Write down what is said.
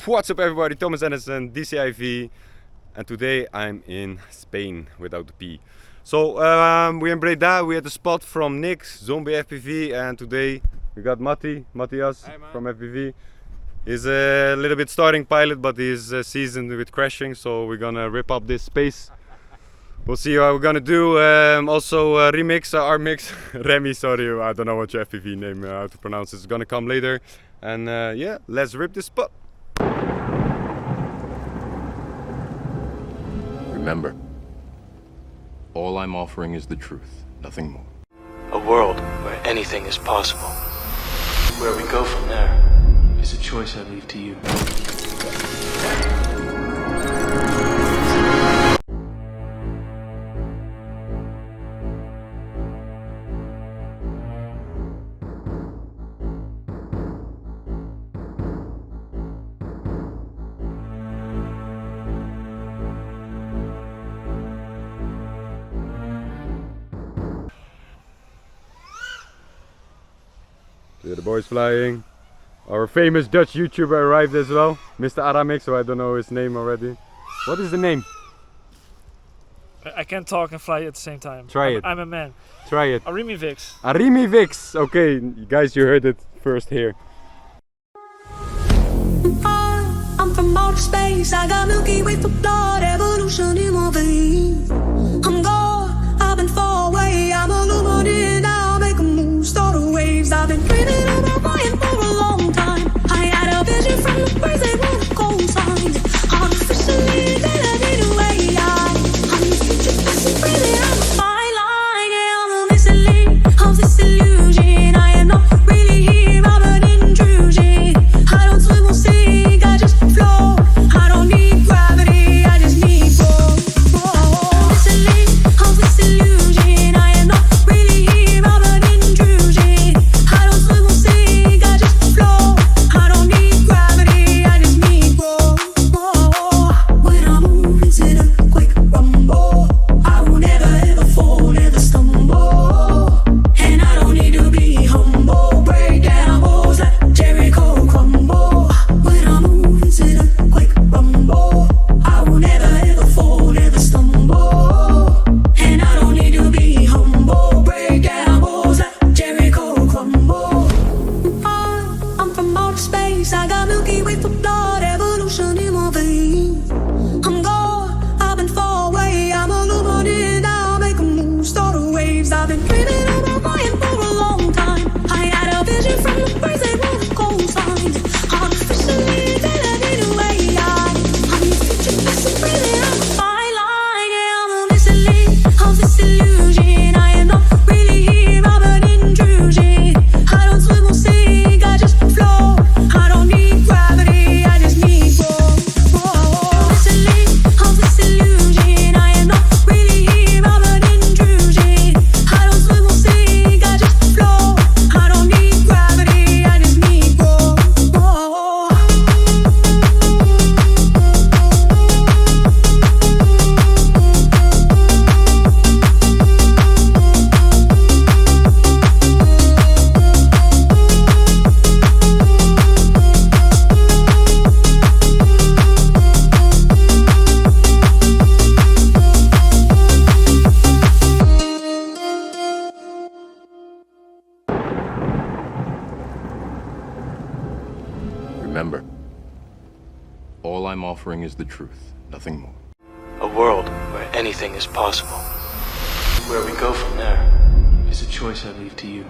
What's up everybody, Thomas Anderson, DCIV, and today I'm in Spain without the P. So we're in Breda, we had a spot from Nick, Zombie FPV, and today we got Matei from FPV. He's a little bit starting pilot, but he's seasoned with crashing, so we're gonna rip up this space. We'll see how we're gonna do. Also remix, our mix, Remy, sorry, I don't know what your FPV name, how to pronounce it, is gonna come later. And yeah, let's rip this spot. Remember, all I'm offering is the truth, nothing more. A world where anything is possible. Where we go from there is a choice I leave to you. Yeah, the boys flying. Our famous Dutch YouTuber arrived as well, Mr. Aramik, so I don't know his name already. What is the name? I can't talk and fly at the same time. Try it. I'm a man. Try it. Arimi Vix. Arimi Vix. Okay, guys, you heard it first here. I'm from outer space. I got Milky Way for blood, evolution in my veins. I'm God, I've been far away. I'm illuminated now, make a move, start the waves. I've been dreaming about flying for a long time. I had a vision from the birds, they were the cold signs. Artificially, elevated way. I'm the future, passing freely. I'm a fine line, yeah, I'm a mystery of this illusion. I am not really here, I'm an intrusion. I don't swim or sink, I just float. I don't need gravity, I just need growth. Mystery of this illusion. I am not really here, I'm an intrusion. I don't swim or sink, I just float. I don't need gravity, I just need growth. When I move, it's in a quick rumble. I will never ever fall, never stumble. And I don't need to be humble. Break down walls like Jericho crumble. When I move, it's in a quick rumble. I will never ever fall, never stumble. And I don't need to be humble. Break down walls like Jericho crumble. I'm from outer space. I got Milky Way for blood, evolution in my veins. I'm God, I've been far away. I'm illuminated now, make a move, start the waves. I've been dreaming about flying for a long time. I had a vision from the birds, they were the cold signs. Artificially, elevated way. I'm the future, passing freely. I'm a fine line, yeah, I'm a mystery of this illusion. I am not really here, I'm an intrusion. I don't swim or sink, I just float. I don't need gravity, I just need growth. Mystery of this illusion. I am not really here, I'm an intrusion. I don't swim or sink, I just float. I don't need gravity, I just need growth. Remember, all I'm offering is the truth, nothing more. A world where anything is possible. Where we go from there is a choice I leave to you.